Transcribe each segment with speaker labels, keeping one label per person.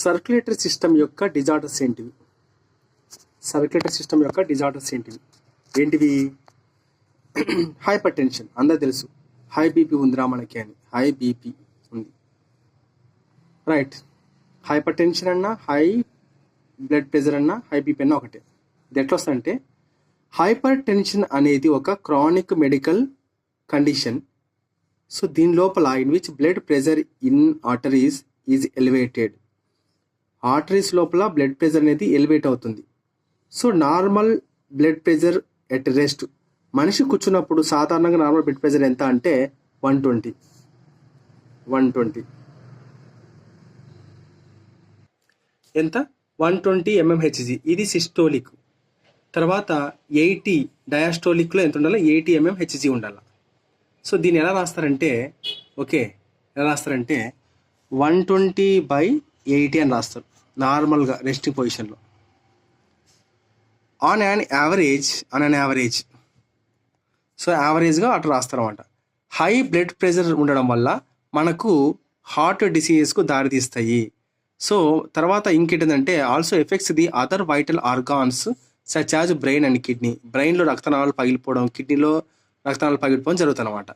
Speaker 1: Circulatory system యొక్క disorders ఏంటివి? Circulatory system యొక్క డిజార్డర్స్ ఏంటివి? హైపర్ టెన్షన్ అందరూ తెలుసు. హై బీపీ ఉందిరా మనకి అని. హై బీపీ ఉంది, రైట్. హైపర్ టెన్షన్ అన్నా, హై బ్లడ్ ప్రెషర్ అన్నా, హై బీపీ అన్నా ఒకటే. ఇది ఎట్లా వస్తుందంటే, హైపర్ టెన్షన్ అనేది ఒక క్రానిక్ మెడికల్ కండిషన్. సో దీని లోపల in which blood pressure in arteries is elevated. Arteries లోపల బ్లడ్ ప్రెషర్ అనేది ఎలివేట్ అవుతుంది. So normal blood pressure at rest, మనిషి కూర్చున్నప్పుడు సాధారణంగా నార్మల్ బ్లడ్ ప్రెషర్ ఎంత అంటే 120 ఎంత 120 mmHg. ఇది సిస్టోలిక్. తర్వాత 80 డయాస్టోలిక్లో ఎంత ఉండాలి? 80 mmHg ఉండాలి. సో దీన్ని ఎలా రాస్తారంటే, ఎలా రాస్తారంటే 120/80 అని రాస్తారు నార్మల్గా రెస్టింగ్ పొజిషన్లో. ఆన్ అన్ యావరేజ్ సో యావరేజ్గా అట్లా రాస్తారన్నమాట. హై బ్లడ్ ప్రెషర్ ఉండడం వల్ల మనకు హార్ట్ డిసీజెస్కు దారితీస్తాయి. సో తర్వాత ఇంకేంటంటే also affects the other vital organs such as brain and kidney. బ్రెయిన్లో రక్తనాళాలు పగిలిపోవడం, కిడ్నీలో రక్తనాళాలు పగిలిపోవడం జరుగుతుంది అన్నమాట.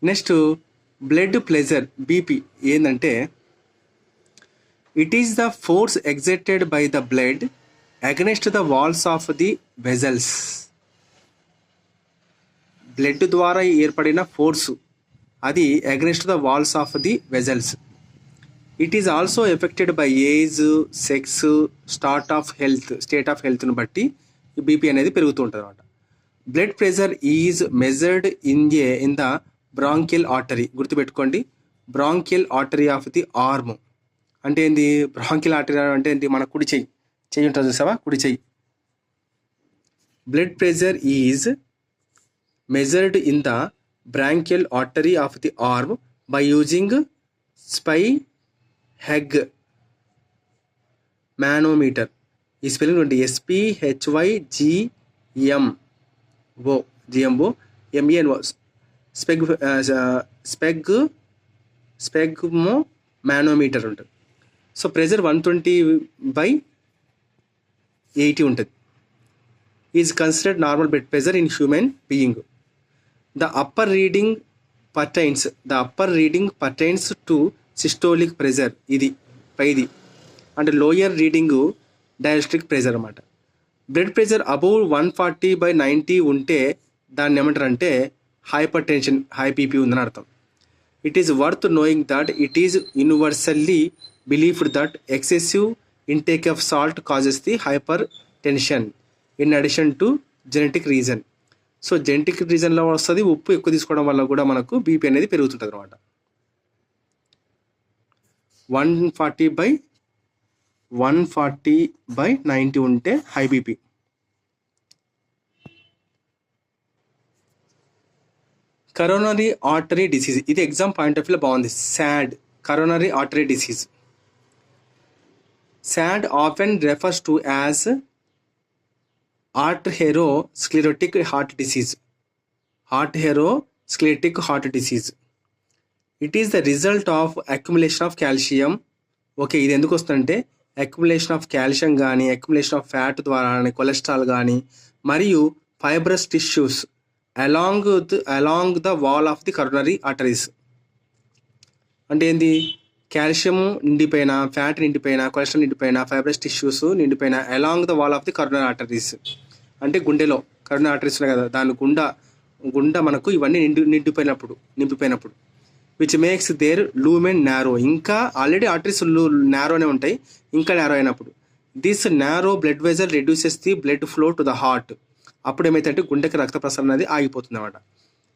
Speaker 1: నెక్స్ట్ బ్లడ్ ప్రెషర్ బీపీ ఏంటంటే, it is the force exerted by the blood against the walls of the vessels. Blood ద్వారా ఏర్పడిన ఫోర్సు అది against the walls of the vessels. It is also affected by age, sex, state of హెల్త్ను బట్టి BP అనేది పెరుగుతూ ఉంటుంది అనమాట. Blood pressure is measured in the brachial artery. గుర్తుపెట్టుకోండి, brachial artery of the arm అంటే ఏంది? బ్రాంకియల్ ఆర్టరీ అంటే ఏంటి? మన కుడి చెయ్యి ఉంటుంది చూసావా, కుడి చెయ్యి. Blood pressure is measured in the brachial artery of the arm by using sphygmomanometer. ఈ స్పెల్లింగ్ ఉంది SPHYGMO స్పెగ్మో మానోమీటర్ ఉంటుంది. సో ప్రెషర్ 120/80 ఉంటుంది. Is considered normal blood pressure in human being. The upper reading pertains to systolic pressure. ఇది పైది అంటే lower reading diastolic pressure అన్నమాట. Blood pressure above 140/90 ఉంటే దాన్ని ఏమంటారంటే హైపర్ టెన్షన్, హై బీపీ ఉందని అర్థం. It is worth knowing that it is universally believed that excessive intake of salt causes the hypertension in addition to genetic reason. So genetic రీజన్లో వస్తుంది. ఉప్పు ఎక్కువ తీసుకోవడం వల్ల కూడా మనకు బీపీ అనేది పెరుగుతుంటుంది అనమాట. 140/90 ఉంటే high BP. Coronary artery disease, ఇది ఎగ్జామ్ పాయింట్ ఆఫ్ వ్యూలో బాగుంది. SAD, coronary artery disease. SAD often refers to as atherosclerotic heart disease. It is the result of accumulation of calcium. ఇది ఎందుకు వస్తుందంటే అక్యుములేషన్ ఆఫ్ కాల్షియం కానీ, accumulation of fat ద్వారా కానీ, cholesterol కానీ, మరియు fibrous tissues along the wall of the coronary arteries. అంటే ఏంది? కాల్షియం నిండిపోయిన, ఫ్యాట్ నిండిపోయిన, కొలెస్ట్రాల్ నిండిపోయిన, ఫైబ్రస్ టిష్యూస్ నిండిపోయిన along the wall of the coronary arteries. అంటే గుండెలో కరోనరీ ఆర్టరీస్ ఉన్నాయి కదా, దాని గుండా మనకు ఇవన్నీ నింపిపోయినప్పుడు which makes their lumen narrow. ఇంకా ఆల్రెడీ ఆర్టరీస్ నారోనే ఉంటాయి, ఇంకా నారో అయినప్పుడు this narrow blood vessel reduces the blood flow to the heart. అప్పుడు ఏమైతే గుండెకి రక్త ప్రసరణ అనేది ఆగిపోతుంది అన్నమాట.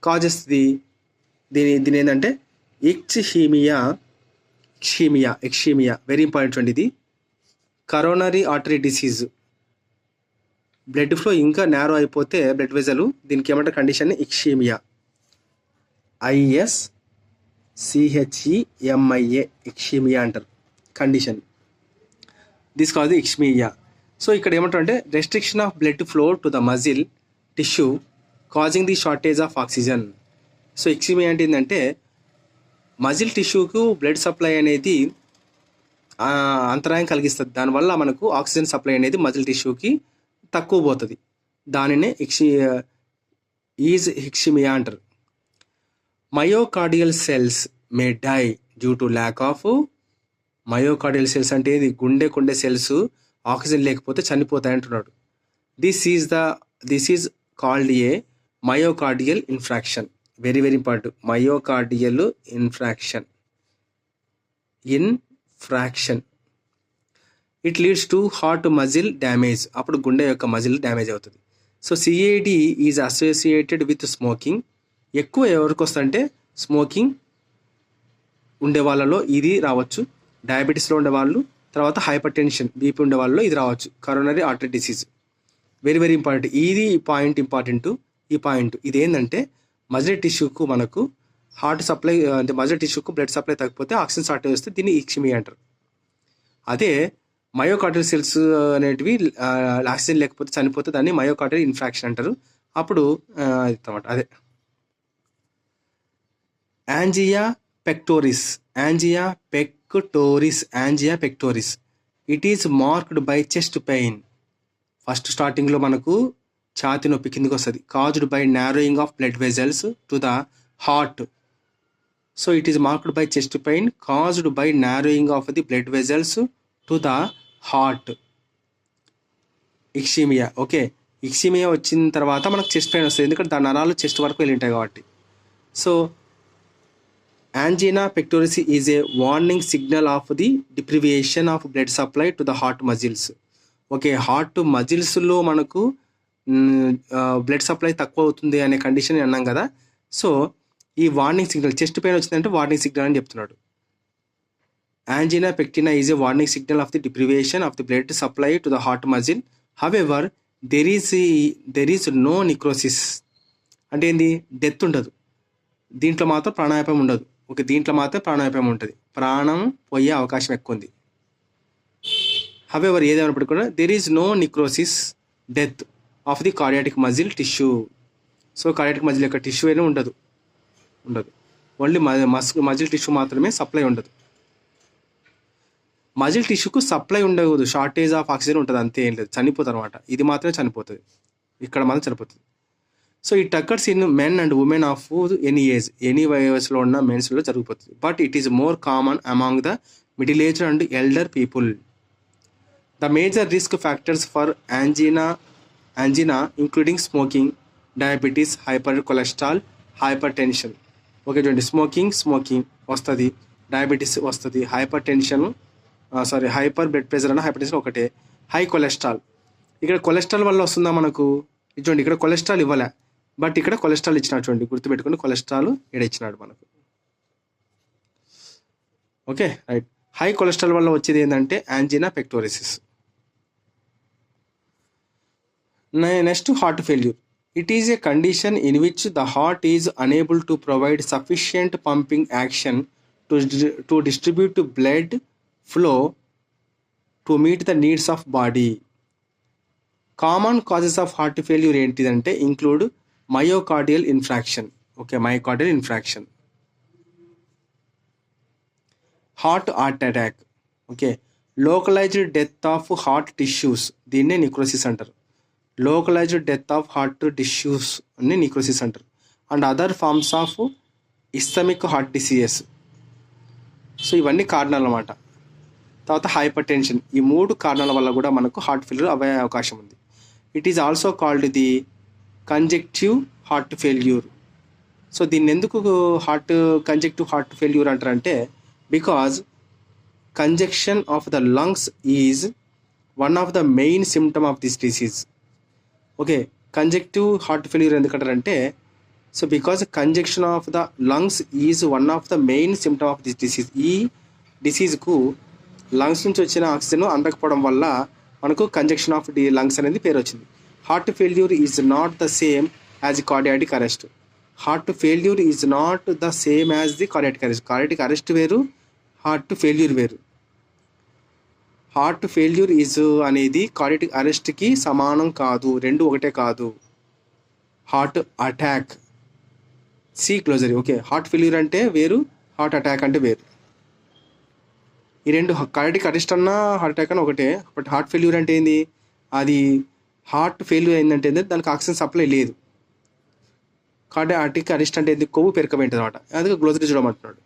Speaker 1: కాజెస్ దీని ఏంటంటే ఎక్స్షీమియా వెరీ ఇంపార్టెంట్. ఇది coronary artery disease. Blood flow ఇంకా నేరో అయిపోతే బ్లడ్ వెజల్, దీనికి ఏమంటారు కండిషన్? ఎక్స్షీమియా. ISCHEMIA ఎక్స్షీమియా అంటారు కండిషన్. దిస్ కాజ్ ఎక్స్షీమియా. సో ఇక్కడ ఏమంటారు అంటే restriction of blood flow to the muscle tissue causing the shortage of oxygen. So ఎక్స్షీమియా అంటే ఏంటంటే మజిల్ టిష్యూకు బ్లడ్ సప్లై అనేది అంతరాయం కలిగిస్తుంది. దానివల్ల మనకు ఆక్సిజన్ సప్లై అనేది మజిల్ టిష్యూకి తక్కువ పోతుంది. దానినే హిక్సిమియా అంటారు. Myocardial cells may die due to lack of. Myocardial cells అంటే ఇది గుండె సెల్స్ ఆక్సిజన్ లేకపోతే చనిపోతాయి అంటున్నాడు. This is called a myocardial infarction. Very very important. Myocardial infarction. It leads to heart muscle damage. అప్పుడు గుండె యొక్క మజిల్ డ్యామేజ్ అవుతుంది. So CAD is associated with smoking. ఎక్కువ ఎవరికి వస్తుందంటే స్మోకింగ్ ఉండే వాళ్ళలో ఇది రావచ్చు, డయాబెటీస్లో ఉండే వాళ్ళు, తర్వాత హైపర్ టెన్షన్ బీపీ ఉండే వాళ్ళలో ఇది రావచ్చు, coronary artery disease. Very very important. ఇది ఇంపార్టెంట్. ఈ పాయింట్ ఇది ఏంటంటే మజిల్ టిష్యూకు మనకు హార్ట్ సప్లై అంటే మజిల్ టిష్యూకు బ్లడ్ సప్లై తగ్గిపోతే ఆక్సిజన్ షార్టేజ్ వస్తే దీన్ని ఇక్సిమియా అంటారు. అదే మయోకార్డియల్ సెల్స్ అనేటివి ఆక్సిజన్ లేకపోతే చనిపోతే దాన్ని మయోకార్డియల్ ఇన్ఫ్రాక్షన్ అంటారు. అప్పుడు అన్నమాట అదే యాంజియా pectoris. It is marked by chest pain. First స్టార్టింగ్లో మనకు ఛాతి నొప్పి కిందకి వస్తుంది. Caused by narrowing of blood vessels to the heart. So it is marked by chest pain caused by narrowing of the blood vessels to the heart. ఇక్సిమియా. Okay, ఇక్సిమియా వచ్చిన తర్వాత మనకు chest pain వస్తుంది, ఎందుకంటే దాని నరాలు చెస్ట్ వరకు వెళ్ళి ఉంటాయి కాబట్టి. So angina pectoris is a warning signal of the deprivation of blood supply to the heart muscles. Okay, heart మజిల్స్లో మనకు బ్లడ్ సప్లై తక్కువ అవుతుంది అనే కండిషన్ అన్నాం కదా. సో ఈ వార్నింగ్ సిగ్నల్, చెస్ట్ పెయిన్ వచ్చిందంటే వార్నింగ్ సిగ్నల్ అని చెప్తున్నాడు. Angina pectina is a warning signal of the deprivation of the blood supply to the heart muscle. However, there is no necrosis. అంటే ఏంది, డెత్ ఉండదు దీంట్లో, మాత్రం ప్రాణాయాపం ఉండదు. ఓకే, దీంట్లో మాత్రం ప్రాణాయాపం ఉంటుంది, ప్రాణం పోయే అవకాశం ఎక్కువ ఉంది. హవెవర్ ఏదేమైనప్పటికీ కూడా there is no necrosis, death of the cardiac muscle tissue. So cardiac muscle యొక్క టిష్యూ అయినా ఉండదు. ఓన్లీ మజిల్ టిష్యూ మాత్రమే సప్లై ఉండదు. మజిల్ టిష్యూకు సప్లై ఉండకూడదు, షార్టేజ్ ఆఫ్ ఆక్సిజన్ ఉంటుంది, అంతే, ఏం లేదు, చనిపోతుంది అనమాట. ఇది మాత్రమే చనిపోతుంది, ఇక్కడ మాత్రం చనిపోతుంది. So it occurs in men and women of any age, any వయసులో ఉన్న మెన్స్లో జరిగిపోతుంది. But it is more common among the middle age and elder people. The major risk factors for angina including smoking, diabetes, hyper cholesterol, hyper tension. Okay చూడండి, smoking వస్తుంది, diabetes వస్తుంది, hyper blood pressure అన్న hyper tension ఒకటే. High cholesterol, ఇక్కడ cholesterol వల్ల వస్తుందా మనకు, చూడండి ఇక్కడ కొలెస్ట్రాల్ ఇవ్వలే, బట్ ఇక్కడ కొలెస్ట్రాల్ ఇచ్చినాడు. చూడండి, గుర్తుపెట్టుకుని కొలెస్ట్రాల్ ఇక్కడ ఇచ్చినాడు మనకు. Okay right. హై కొలెస్ట్రాల్ వల్ల వచ్చేది ఏంటంటే angina pectoris. Next heart failure. It is a condition in which the heart is unable to provide sufficient pumping action to distribute blood flow to meet the needs of body. Common causes of heart failure ఏంటిదంటే include myocardial infarction. Okay, myocardial infarction, heart attack. Okay, localized death of heart tissues, దీన్నే necrosis అంటారు. localized death of heart tissues అన్ని necrosis అంటారు. and other forms of ischemic heart disease. So ఇవన్నీ కారణాలు అన్నమాట. తర్వాత hyper tension, ఈ 3 కారణాల వల్ల కూడా మనకు హార్ట్ ఫెయిల్యూర్ అవ్వే అవకాశం ఉంది. It is also called the congestive heart failure. So దీన్ని ఎందుకు కంజెక్టివ్ హార్ట్ ఫెయిల్యూర్ అంటారంటే, because congestion of the lungs is one of the main symptom of this disease. Okay, congestive heart failure ఎందుకంటారంటే, so because congestion of the lungs is one of the main symptom of this disease. ఈ డిసీజ్కు lungs నుంచి వచ్చిన oxygen అందకపోవడం వల్ల మనకు conjunction of the lungs అనేది పేరు వచ్చింది. Heart failure is not the same as cardiac arrest. Heart failure is not the same as the cardiac arrest. Cardiac arrest వేరు, హార్ట్ ఫెయిల్యూర్ వేరు. హార్ట్ ఫెయిల్యూర్ ఈజ్ అనేది cardiac అరెస్ట్కి సమానం కాదు, రెండు ఒకటే కాదు. హార్ట్ అటాక్, సి క్లోజరీ. ఓకే, హార్ట్ ఫెయిల్యూర్ అంటే వేరు, హార్ట్ అటాక్ అంటే వేరు. ఈ రెండు కార్డియాక్ అరెస్ట్ అన్నా హార్ట్ అటాక్ అన్న ఒకటే. బట్ హార్ట్ ఫెయిల్యూర్ అంటే ఏంది, అది హార్ట్ ఫెయిల్యూర్ అయిందంటే ఏంది, దానికి ఆక్సిజన్ సప్లై లేదు. కార్డియాక్ అరెస్ట్ అంటే ఏంది, కొవ్వు పెరకబెట్టింది అనమాట. అది గ్లోజరీ చూడమంటున్నాడు.